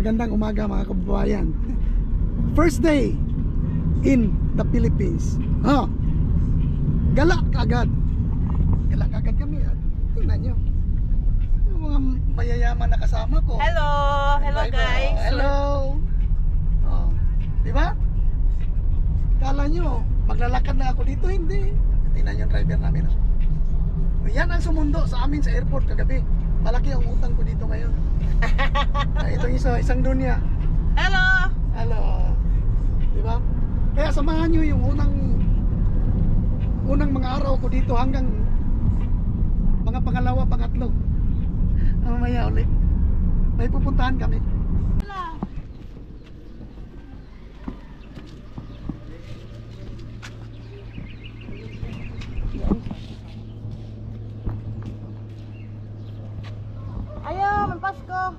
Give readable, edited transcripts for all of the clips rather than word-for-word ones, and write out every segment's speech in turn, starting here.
Magandang umaga mga kababayan. First day in the Philippines. Gala agad. Gala agad kami. Tingnan nyo. Yung mga mayayaman na kasama ko. Hello! Hello guys! Hello! Diba? Kala nyo, maglalakad na ako dito. Hindi. Tingnan yung driver namin. Yan ang sumundo sa amin sa airport kagabi. Malaki ang utang ko dito ngayon. Itong isang dunya. Hello! Hello. Diba? Kaya samahan nyo yung unang mga araw ko dito hanggang mga pangalawa, pangatlo. Mamaya ulit. May pupuntahan kami. Ayaw, magpasko!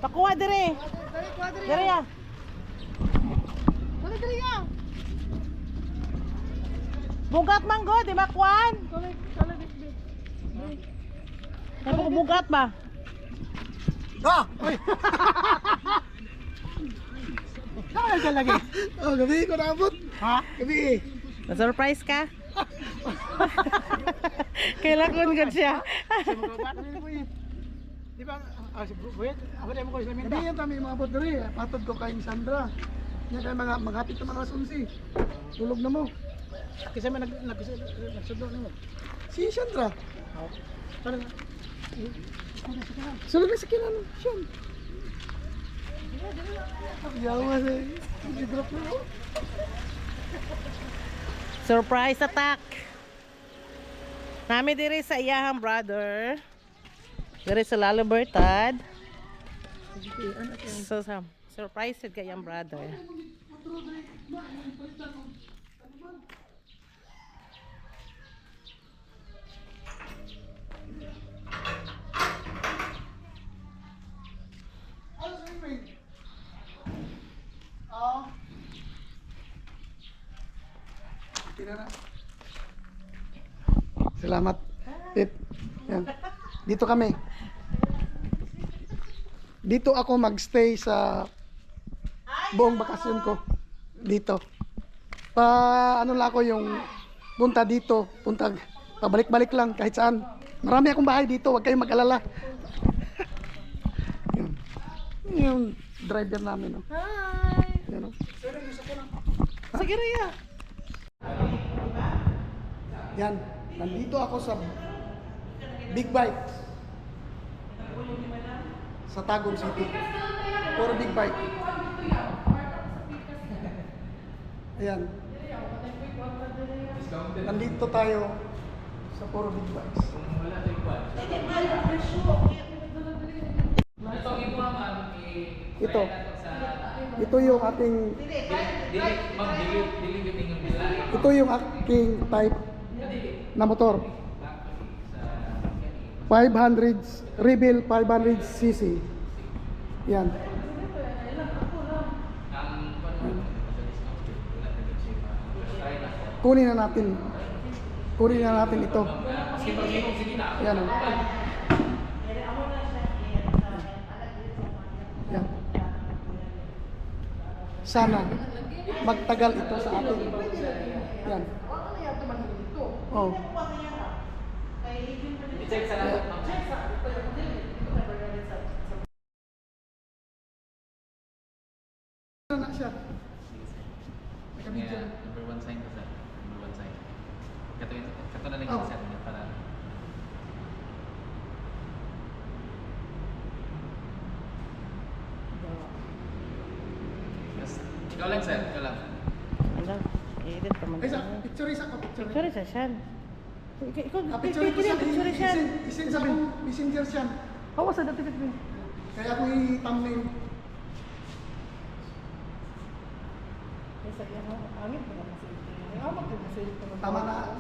Pakuha dire! Dire ya! Dire ya! Bugat manggo, di ba kuan? Bugat ba? Uy! Kaya ka lagi. Gabi ko naabot. Gabi. Na-surprise ka? Kailangan ko siya. Di ba? Ako din mo ko sa minta. Hindi yan kami maabot diri. Patod ko kay Sandra. Yan kay mga maghapit naman alas 11. Tulog na mo. Kasi may nagsudlo na mo. Si Sandra. Sulog na sa kinan. Siyan. Yawa sa i-drop na mo. Surprise attack! Nami diri sa iyahang brother. Diri sa Lalabertad. So, surprise ka iyang brother. Salamat. Pip. Yan. Dito kami. Dito ako magstay sa buong bakasyon ko. Dito. Ano lang ako yung punta dito, pabalik-balik lang kahit saan. Marami akong bahay dito, huwag kayong mag-alala. Yun. Yung driver namin. Oh. Hi! Yan, oh. Sige Rhea! Yan, nandito ako sa Big Bike sa Tagum City. Puro Big Bike. Ayan. Nandito tayo sa Puro Big Bikes. Ito. Ito yung ating ito yung aking type na motor. 500 Rebel 500cc. Yan. Kunin na natin ito. Yan. Yan. Sana magtagal ito sa atin. Yan. Oh. Na siya. Number one sign ko sir. Number one sign. Kato na lang yung sir niya para. Yes. Ikaw lang sir, ikaw lang. Ano? Edit ka man. Picture isa ko. Picture sa siyan. Ikaw, Picture ko siya. picture siyan. Isend sa akong messenger siya. Hawa sa dati dito. Kaya ako i-thumbnail. Sa iyang angin ko na kasi. Awak ko kasi. Tama na.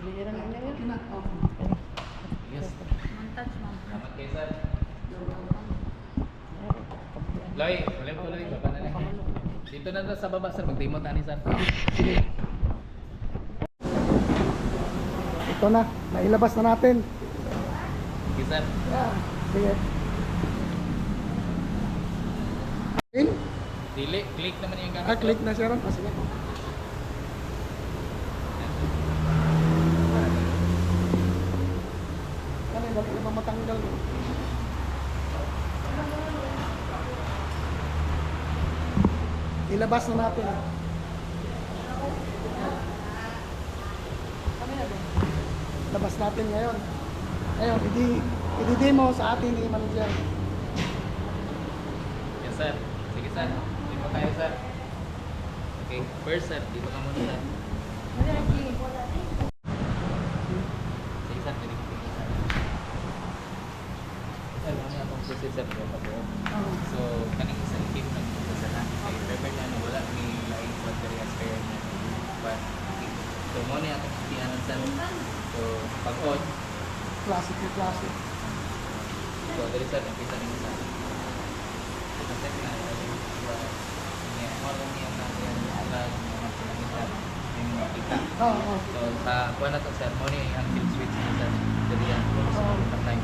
Pilihan na niya Okay yun. na. Yes. Montage mo. Salamat kayo sir. Loy, ulit po Loy. Baba na lang. Dito na to sa baba sir, mag-demo tayo sir. Sige. Ito na, nailabas na natin. Okay sir. Yeah. Sige. In? Dili, click naman yung gamit. Click na siya ron. Sige. Ano yung dali na matanggal mo? Ilabas na natin. Labas natin ngayon. Ayun, i-demo sa atin ni manager. Yes sir. Sige sir. Dito tayo sir. Okay, first sir, dito ka muna sir. Sige sir, dito ka muna sir. Sir, ano yung itong processor ko pa po? So, kaning isang team na dito sa lahat. Okay, prepare na wala ni laing battery as kaya niya. But, okay. So, muna yung itong sitianan sir. So, pag-on, Classic na classic. so, dali sir, nakita niyo sa ito sir na niya, mga niya na yan, alag, mga pinamitan, yung makita. Oo. So, sa kuha na to sir, muna yung kill switch niya sir. Dali yan, so, time.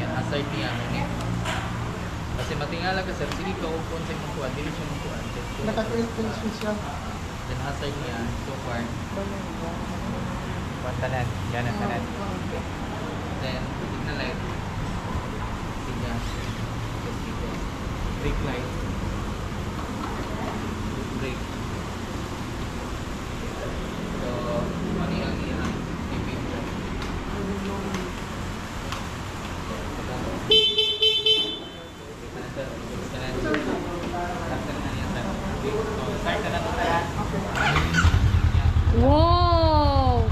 Yan, hazard niya, muna. Kasi matingala ka sir, sige ka upon sa mong kuha, dili siya mong kuha. Naka-twin switch siya. Then hazard niya, so far, tanan, yan ang tanan. Then, signal light. Signal. Brake light. Brake. So, mani ang iyang tipid. Wow!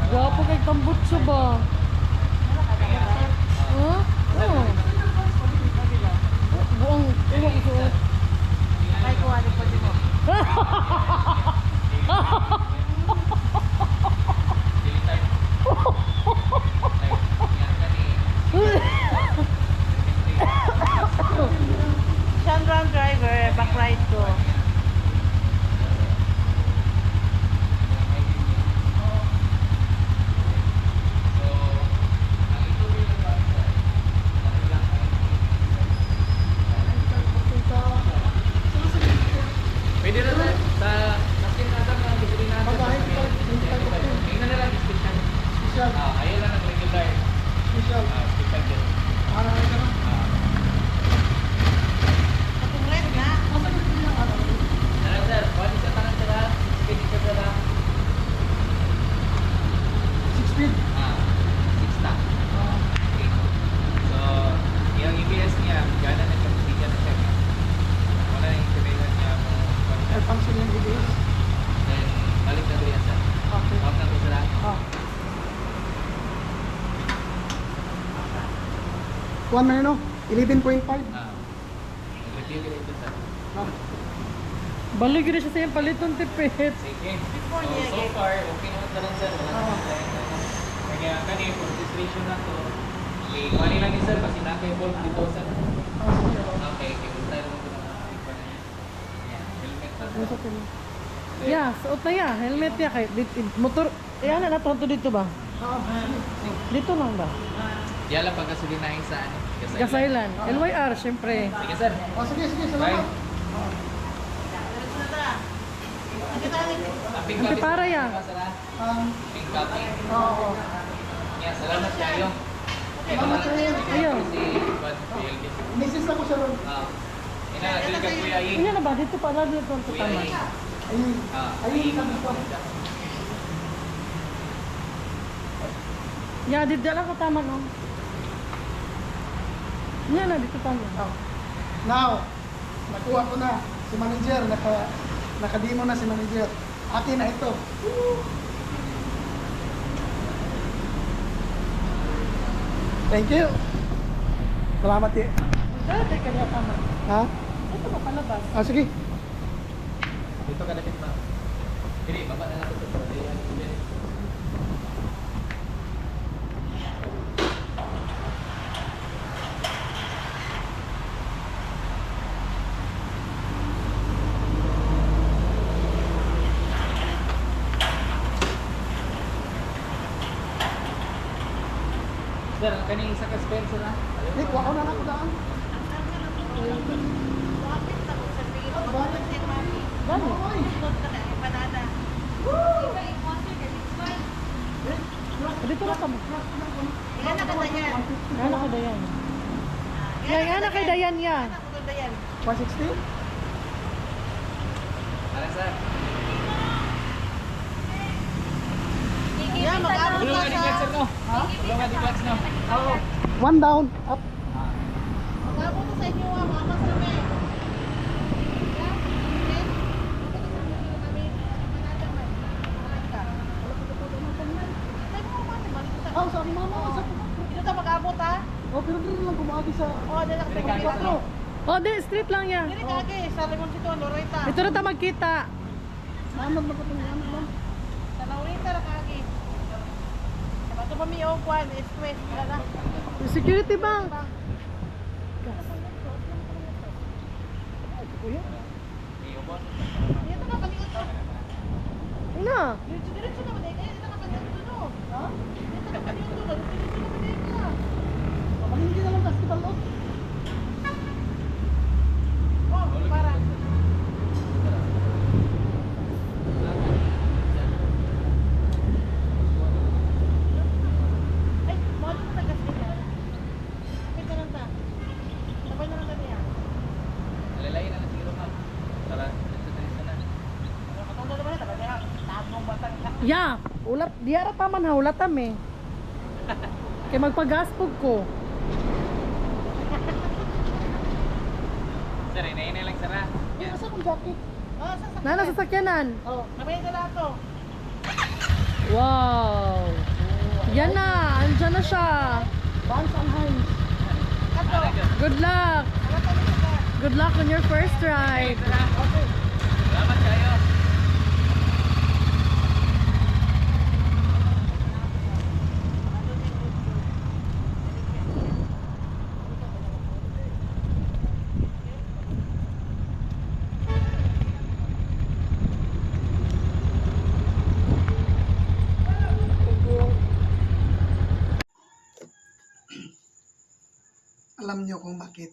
Gwapo kay tambutso ba? Huh? Oh. Buang uwang ko. Ay, kuha rin po din mo. Shandron driver, backride ko. Pwede na sir, sa naskin na lang ang gusto natin. Tingnan na lang description. Special. Ayun lang ang regular. Special. Special din. Ano na naman? Katong red na. Ano sir, what is the tanong sir ha? Speed ka sir ha? 6 speed. 6 ta. Okay. So, yung EBS niya, gana na siya, hindi na siya. Wala na yung sabihan niya mo. May function yung ABS. Then, balik na doon yan sir. Okay. Off na doon sir ha? Kuhan man yun, no? 11.5. Review ka dito sir. Baloy gina siya sa iyang paliton tipit. Sige. So far, okay naman na lang sir. Wala naman tayo. Kaya kanina, for registration na to, kuhanin lang yun sir, kasi naka-evolve dito sir. Okay, tayo naman ko na. Helmet na. Yeah, suot na ya. Helmet ya kay motor. Yan na nato dito ba? Dito lang ba? Yala pag kasulinahin sa ano? Gasailan. LYR syempre. Sige sir. Sige, Bye. salamat. Pink Ang pipara ya. Pink copy. Oo. Yan, salamat kayo. Salamat sa iyo. Ayaw. Si Bad PLD. Misis na ko siya ron. Inagil ka Kuya Ing. Ina na ba dito pa lang dito sa Kuya tama. Ing. Ayun. Ayun, Ing. sabi ko. Ya, dito lang ko tama no. Yan na dito tama. Now, nakuha ko na si manager, nakademo na si manager. Akin na ito. Thank you. Salamat eh. Dati kanya tama. Ha? Ito ba palabas? Sige. Dito ka lapit ma. Hindi, baba na lang ito. Sir, kaning isa ka spare sila. Wait, wako na ako daan. Wapit na ko sa tingin ko. Bakit si Mami? Gani? Sunod ka na, empanada. Dito na ka mo. Yan na ka yan. Yan na kay Dayan. Yan na kay Dayan ya. Yan na ka yan. 160? Ano sir? Yan, mag-abot Tulungan ka di clutch sa... sir no. Tulungan di clutch no. Oo. One down, up. Mag-abot ka sa inyo, mga masame. Oh, sorry mama, sa Dito ka mag-abot ha? Oh, pero dito lang kumagi sa Oo, dito ka Dito ka, mag-abot. Oh, di street lang ya. Dito ka agi, sa Limon Sito, Loretta. Dito na ta magkita. Naman na patong ano lang. Sa Loretta na ka agi. Bato pa may O1, East-West, wala na. Security bang? Dito na, palingon ka. Ina. Diretso na, madaya kayo. Dito ka palingon no? Ha? Dito ka palingon no? Diretso na, madaya ka. Pamalingki na lang festival lot. Oh, para. Ay, mahal mo na gas niya. Kapit na lang ta. Sabay na lang ta niya. Alalayin na lang siguro ma'am. Para dito na. Katong naman na, kaya tabong batang ka. Ya, ulat diara pa man ha ulatam eh. Kay magpagaspog ko. Sir, inainay lang sir ha. Yan sa kong jacket. Oh, sasakyan. Nana sasakyanan. Oh, Nabay na lang to. Wow. Yan na, andyan na siya. Vans and Hines. Kato. Good luck. Wala pa rin ka. Good luck on your first ride. Okay. Salamat kayo. Alam niyo kung bakit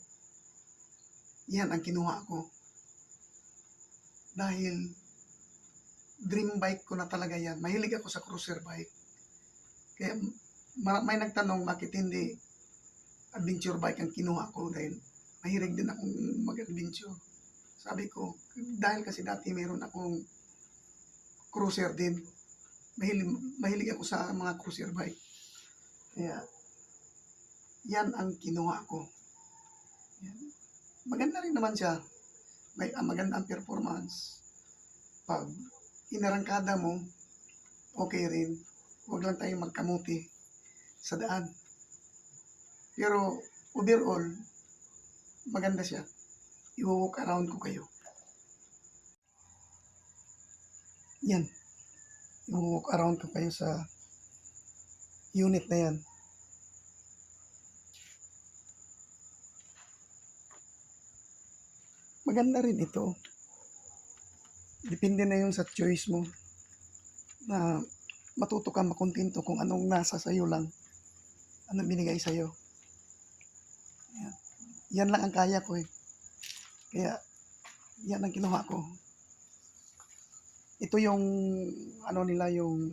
yan ang kinuha ko. Dahil dream bike ko na talaga yan. Mahilig ako sa cruiser bike. Kaya may nagtanong bakit hindi adventure bike ang kinuha ko dahil mahilig din akong mag-adventure. Sabi ko, dahil kasi dati meron akong cruiser din. Mahilig ako sa mga cruiser bike. Kaya yan ang kinuha ko. Yan. Maganda rin naman siya. May maganda ang performance. Pag inarangkada mo, okay rin. Huwag lang tayong magkamuti sa daan. Pero overall, maganda siya. I-walk around ko kayo. Yan. I-walk around ko kayo sa unit na yan. Maganda rin ito. Depende na yun sa choice mo na matuto ka makontento kung anong nasa sayo lang. Anong binigay sa'yo. Yan. Yan lang ang kaya ko eh. Kaya, yan ang kinuha ko. Ito yung, ano nila, yung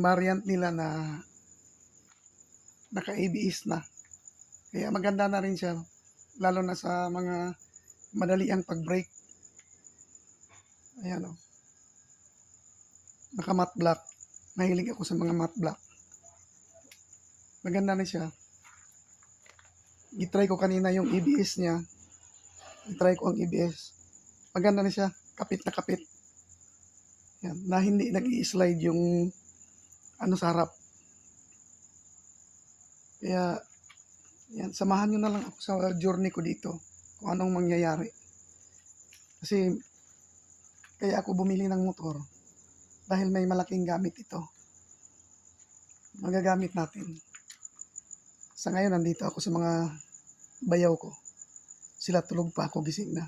variant nila na naka-ABS na. Kaya maganda na rin siya. Lalo na sa mga madali ang pag-brake. Ayan o. Naka matte black. Mahilig ako sa mga matte black. Maganda na siya. I-try ko kanina yung ABS niya. I-try ko ang ABS. Maganda na siya. Kapit na kapit. Yan. Na hindi nag-i-slide yung ano sa harap. Kaya yan, samahan nyo na lang ako sa journey ko dito kung anong mangyayari. Kasi kaya ako bumili ng motor dahil may malaking gamit ito. Magagamit natin. Sa ngayon, nandito ako sa mga bayaw ko. Sila tulog pa ako, gising na.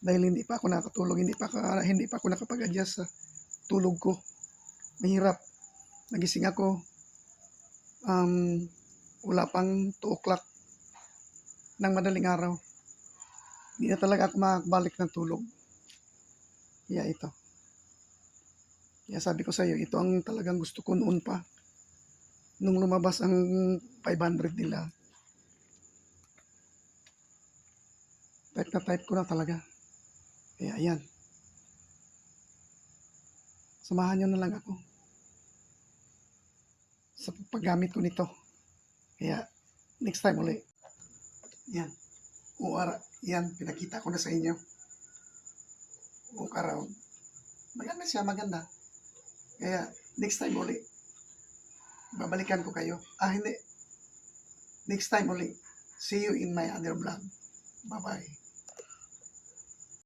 Dahil hindi pa ako nakatulog, hindi pa ako nakapag-adjust sa tulog ko. Mahirap. Nagising ako, Wala pang 2 o'clock ng madaling araw. Hindi na talaga ako makabalik ng tulog. Kaya ito. Kaya sabi ko sa iyo, ito ang talagang gusto ko noon pa. Nung lumabas ang 500 nila. Type na type ko na talaga. Kaya ayan. Samahan nyo na lang ako sa paggamit ko nito. Kaya next time ulit. Yan. Yan, pinakita ko na sa inyo. Walk around. Maganda siya, maganda. Kaya next time ulit. Babalikan ko kayo. Hindi. Next time ulit. See you in my other vlog. Bye-bye.